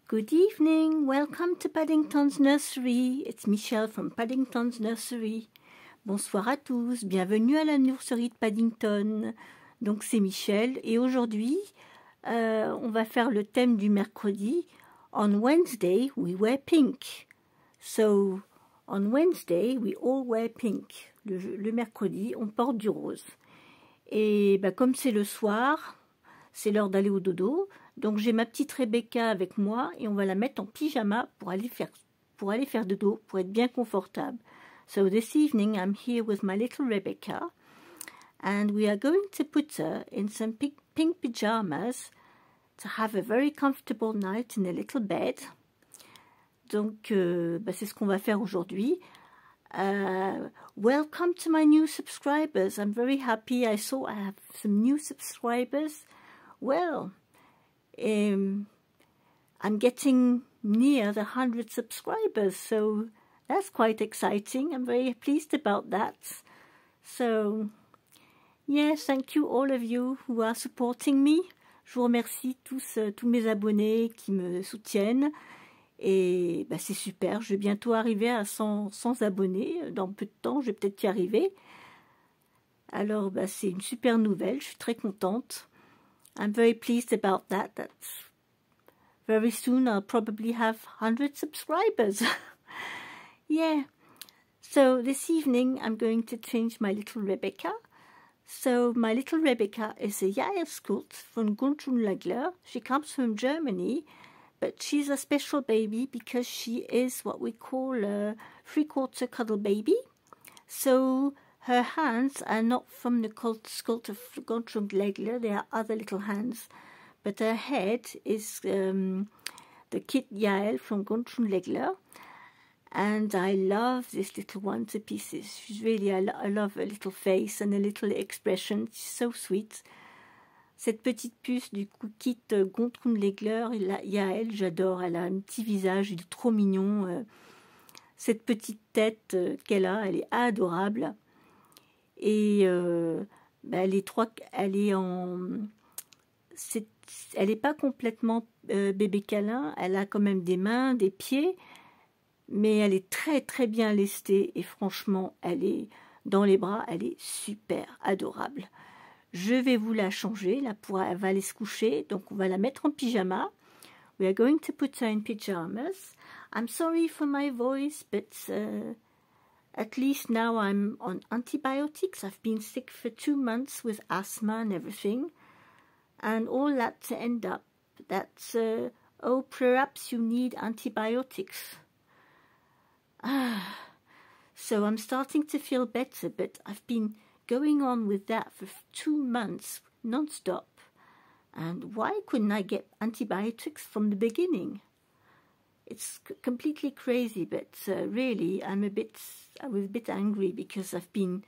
Good evening, welcome to Paddington's Nursery. It's Michelle from Paddington's Nursery. Bonsoir à tous, bienvenue à la nurserie de Paddington. Donc c'est Michelle et aujourd'hui on va faire le thème du mercredi. On Wednesday we wear pink. So on Wednesday we all wear pink. Le mercredi on porte du rose. Et comme c'est le soir, c'est l'heure d'aller au dodo. Donc j'ai ma petite Rebecca avec moi et on va la mettre en pyjama pour aller faire dodo, pour être bien confortable. So this evening I'm here with my little Rebecca and we are going to put her in some pink pyjamas to have a very comfortable night in a little bed. Donc c'est ce qu'on va faire aujourd'hui. Welcome to my new subscribers. I'm very happy. I saw I have some new subscribers. Well, I'm getting near the 100 subscribers, so that's quite exciting. I'm very pleased about that. So, yes, thank you all of you who are supporting me. Je vous remercie tous mes abonnés qui me soutiennent. Et c'est super, je vais bientôt arriver à 100 abonnés. Dans peu de temps, je vais peut-être y arriver. Alors, c'est une super nouvelle, je suis très contente. I'm very pleased about that. That's very soon I'll probably have 100 subscribers. Yeah. So this evening I'm going to change my little Rebecca. So my little Rebecca is a Jahreskurt from Gundrun Legler. She comes from Germany, but she's a special baby because she is what we call a three-quarter cuddle baby. So her hands are not from the cult of Gundrun Legler, they are other little hands. But her head is the Kit Yael from Gundrun Legler. And I love this little one to pieces. She's really, I love her little face and her little expression. She's so sweet. Cette petite puce du Kit Gundrun Legler, Yael, j'adore. Elle a un petit visage, il est trop mignon. Cette petite tête qu'elle a, elle est adorable. Et elle est pas complètement bébé câlin, elle a quand même des mains, des pieds, mais elle est très très bien lestée et franchement, elle est dans les bras, elle est super adorable. Je vais vous la changer, là elle va aller se coucher, donc on va la mettre en pyjama. We are going to put her in pyjamas. I'm sorry for my voice, but at least now I'm on antibiotics. I've been sick for 2 months with asthma and everything. And all that to end up that, oh, perhaps you need antibiotics. So I'm starting to feel better, but I've been going on with that for 2 months non-stop. And why couldn't I get antibiotics from the beginning? It's completely crazy, but really I was a bit angry because I've been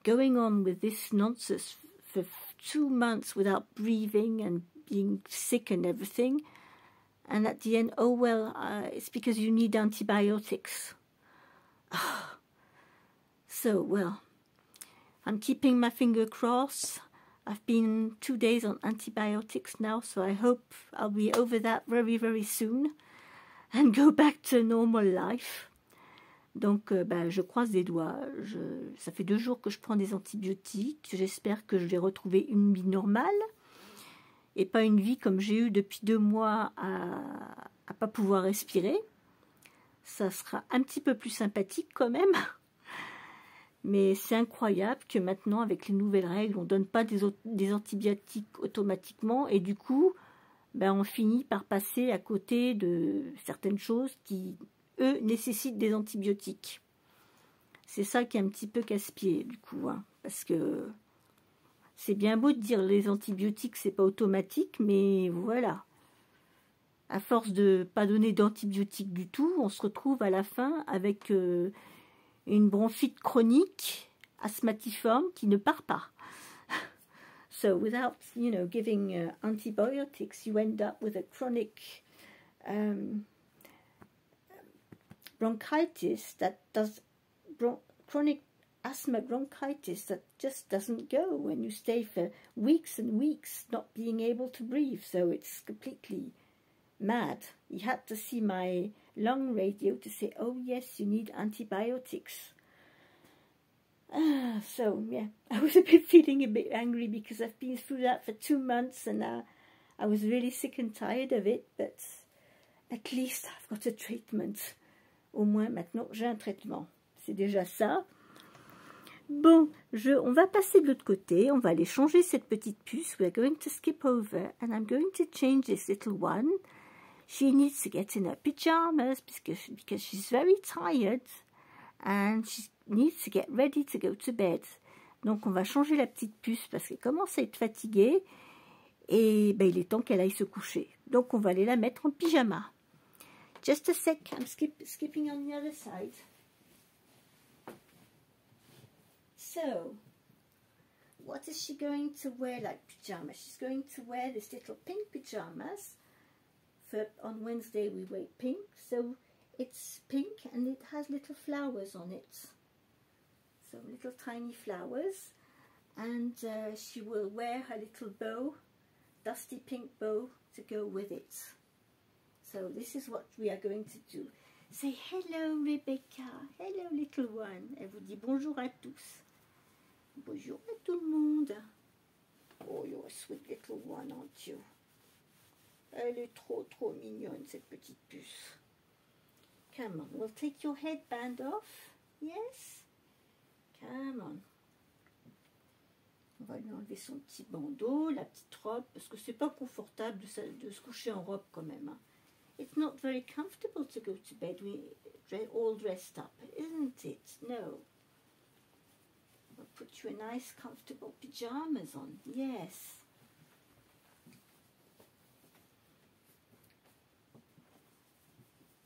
going on with this nonsense for 2 months without breathing and being sick and everything. And at the end, oh well, it's because you need antibiotics. So, well, I'm keeping my finger crossed. I've been 2 days on antibiotics now, so I hope I'll be over that very, very soon. And go back to normal life. Donc, je croise les doigts. Ça fait 2 jours que je prends des antibiotiques. J'espère que je vais retrouver une vie normale. Et pas une vie comme j'ai eu depuis 2 mois à pas pouvoir respirer. Ça sera un petit peu plus sympathique quand même. Mais c'est incroyable que maintenant, avec les nouvelles règles, on ne donne pas des antibiotiques automatiquement. Et du coup, on finit par passer à côté de certaines choses qui, eux, nécessitent des antibiotiques. C'est ça qui est un petit peu casse-pied, du coup, hein, parce que c'est bien beau de dire les antibiotiques, c'est pas automatique, mais voilà. À force de pas donner d'antibiotiques du tout, on se retrouve à la fin avec une bronchite chronique, asthmatiforme, qui ne part pas. So without, giving antibiotics, you end up with a chronic bronchitis that does chronic asthma bronchitis that just doesn't go when you stay for weeks and weeks not being able to breathe. So it's completely mad. He had to see my lung radio to say, oh yes, you need antibiotics. So yeah, I was feeling a bit angry because I've been through that for 2 months and I was really sick and tired of it, but at least I've got a treatment. Au moins maintenant j'ai un traitement. C'est déjà ça. Bon, on va passer de l'autre côté, on va aller changer cette petite puce. We're going to skip over and I'm going to change this little one. She needs to get in her pyjamas because she's very tired and she needs to get ready to go to bed. Donc on va changer la petite puce parce qu'elle commence à être fatiguée et ben, il est temps qu'elle aille se coucher. Donc on va aller la mettre en pyjama. Just a sec, I'm skipping on the other side. So, what is she going to wear like pyjamas? She's going to wear this little pink pyjamas. On Wednesday we wear pink, so it's pink and it has little flowers on it. So little tiny flowers. And she will wear her little bow, dusty pink bow to go with it. So this is what we are going to do. Say hello Rebecca, hello little one. Elle vous dit bonjour à tous. Bonjour à tout le monde. Oh, you're a sweet little one, aren't you? Elle est trop mignonne, cette petite puce. Come on, we'll take your headband off. Yes? Come on. On va lui enlever son petit bandeau, la petite robe, parce que c'est pas confortable de se coucher en robe quand même. Hein. It's not very comfortable to go to bed all dressed up, isn't it? No. We'll put you a nice comfortable pyjamas on. Yes.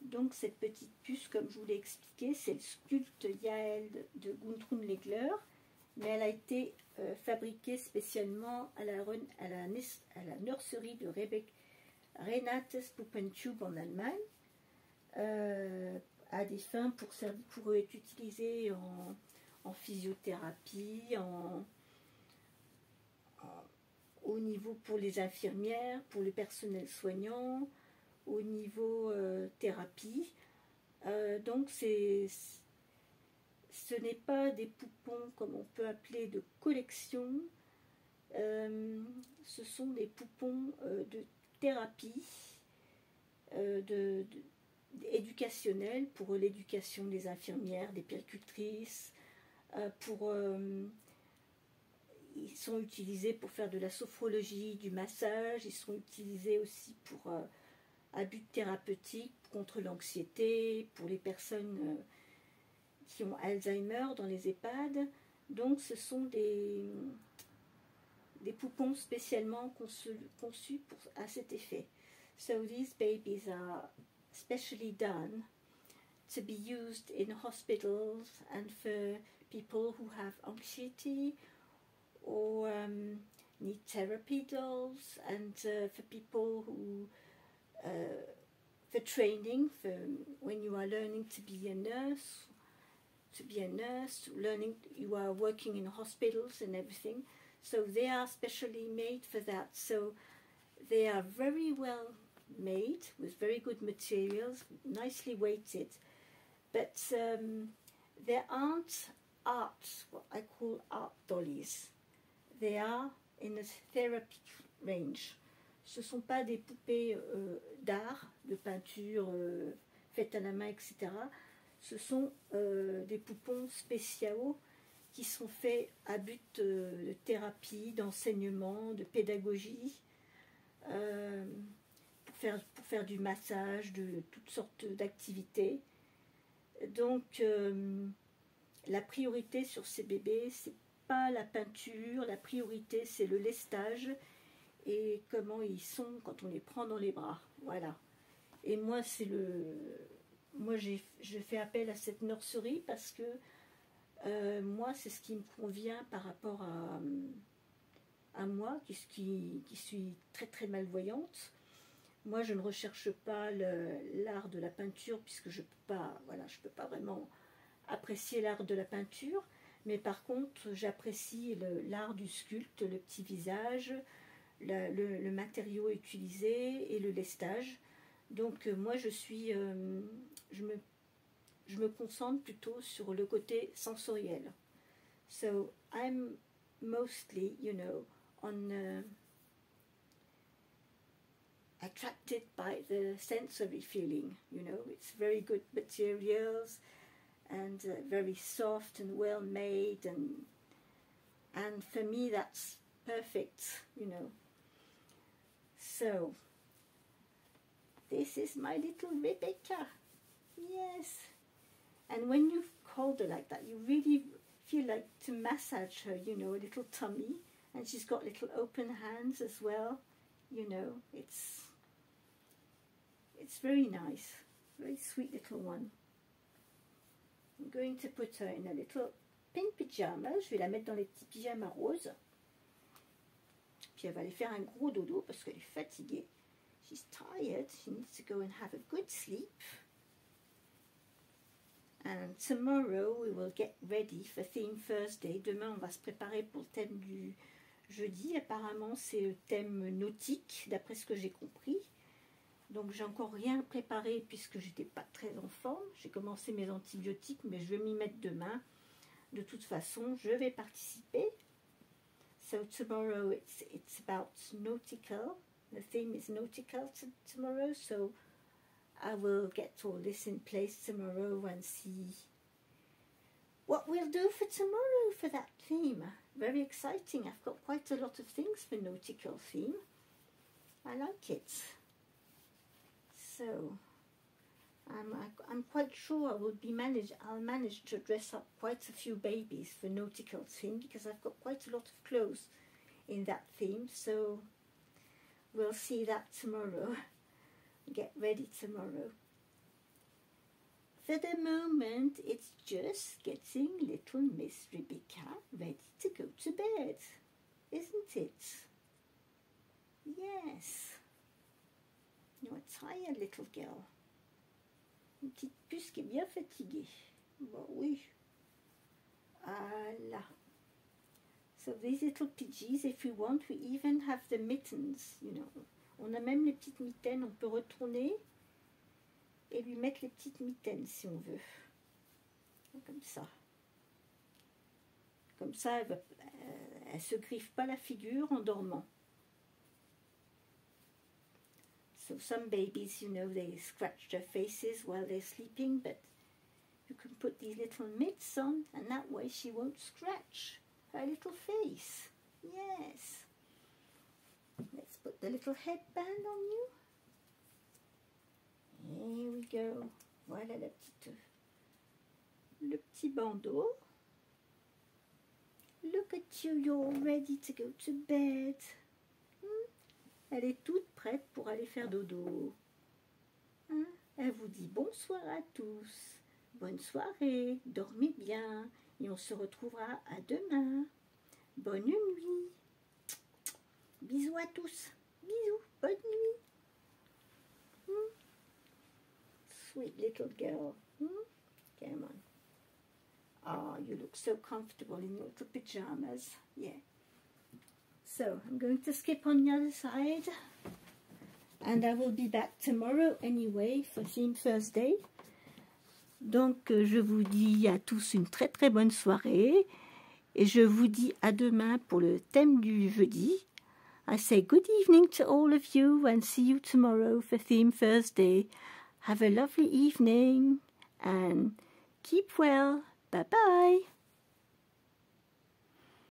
Donc cette petite puce, comme je vous l'ai expliqué, c'est le sculpte Yael de Guntram Legler, mais elle a été fabriquée spécialement à la nurserie de Renates Puppentube en Allemagne, à des fins pour être utilisée en physiothérapie, au niveau pour les infirmières, pour le personnel soignant, au niveau thérapie. Donc ce n'est pas des poupons comme on peut appeler de collection, ce sont des poupons de thérapie, éducationnelle pour l'éducation des infirmières, des puéricultrices, ils sont utilisés pour faire de la sophrologie, du massage, ils sont utilisés aussi pour à but thérapeutique, contre l'anxiété, pour les personnes qui ont Alzheimer dans les EHPAD. Donc ce sont des poupons spécialement conçus à cet effet. So these babies are specially done to be used in hospitals and for people who have anxiety or need therapy dolls, and for people who for training, for when you are learning to be a nurse, learning, you are working in hospitals and everything. So they are specially made for that. So they are very well made with very good materials, nicely weighted. But there aren't what I call art dollies. They are in a therapy range. Ce ne sont pas des poupées d'art, de peinture faites à la main, etc. Ce sont des poupons spéciaux qui sont faits à but de thérapie, d'enseignement, de pédagogie, pour faire du massage, de toutes sortes d'activités. Donc la priorité sur ces bébés, c'est pas la peinture, la priorité c'est le lestage et comment ils sont quand on les prend dans les bras. Voilà. Et moi je fais appel à cette nurserie parce que moi c'est ce qui me convient par rapport à moi qui suis très très malvoyante. Moi je ne recherche pas l'art de la peinture puisque je peux pas vraiment apprécier l'art de la peinture, mais par contre j'apprécie l'art du sculpte, le petit visage, le matériau utilisé et le lestage. Donc moi je me concentre plutôt sur le côté sensoriel. So I'm mostly, you know, attracted by the sensory feeling, you know. It's very good materials and very soft and well made, and for me that's perfect, you know. So this is my little Rebecca. Yes. And when you hold her like that, you really feel like to massage her, you know, a little tummy. And she's got little open hands as well, you know. It's very nice. Very sweet little one. I'm going to put her in a little pink pyjama. Je vais la mettre dans les petits pyjamas roses. Puis elle va aller faire un gros dodo parce qu'elle est fatiguée. She's tired. She needs to go and have a good sleep. And tomorrow we will get ready for Theme Thursday. Demain on va se préparer pour le thème du jeudi. Apparemment c'est le thème nautique d'après ce que j'ai compris. Donc j'ai encore rien préparé puisque j'étais pas très en forme. J'ai commencé mes antibiotiques mais je vais m'y mettre demain. De toute façon je vais participer. So tomorrow it's about nautical. The theme is nautical tomorrow, so I will get all this in place tomorrow and see what we'll do for tomorrow for that theme. Very exciting. I've got quite a lot of things for nautical theme. I like it. So I'm quite sure I'll manage to dress up quite a few babies for nautical theme because I've got quite a lot of clothes in that theme. So we'll see that tomorrow. Get ready tomorrow. For the moment, it's just getting little Miss Rebecca ready to go to bed, isn't it? Yes. You're a tired little girl. Une petite puce qui est bien fatiguée. Bon, oui. Voilà. So these little pidgeys, if we want, we even have the mittens, you know. On a même les petites mitaines, on peut retourner et lui mettre les petites mitaines si on veut. Comme ça. Comme ça, elle se griffe pas la figure en dormant. So some babies, you know, they scratch their faces while they're sleeping, but you can put these little mitts on and that way she won't scratch her little face. Yes. Let's put the little headband on you. Here we go. Voilà le petit bandeau. Look at you, you're all ready to go to bed. Elle est toute prête pour aller faire dodo. Hein? Elle vous dit bonsoir à tous. Bonne soirée, dormez bien et on se retrouvera à demain. Bonne nuit. Bisous à tous. Bisous. Bonne nuit. Sweet little girl. Come on. Oh, you look so comfortable in your little pajamas. Yeah. So, I'm going to skip on the other side. And I will be back tomorrow anyway for Theme Thursday. Donc, je vous dis à tous une très très bonne soirée. Et je vous dis à demain pour le thème du jeudi. I say good evening to all of you and see you tomorrow for Theme Thursday. Have a lovely evening and keep well. Bye-bye.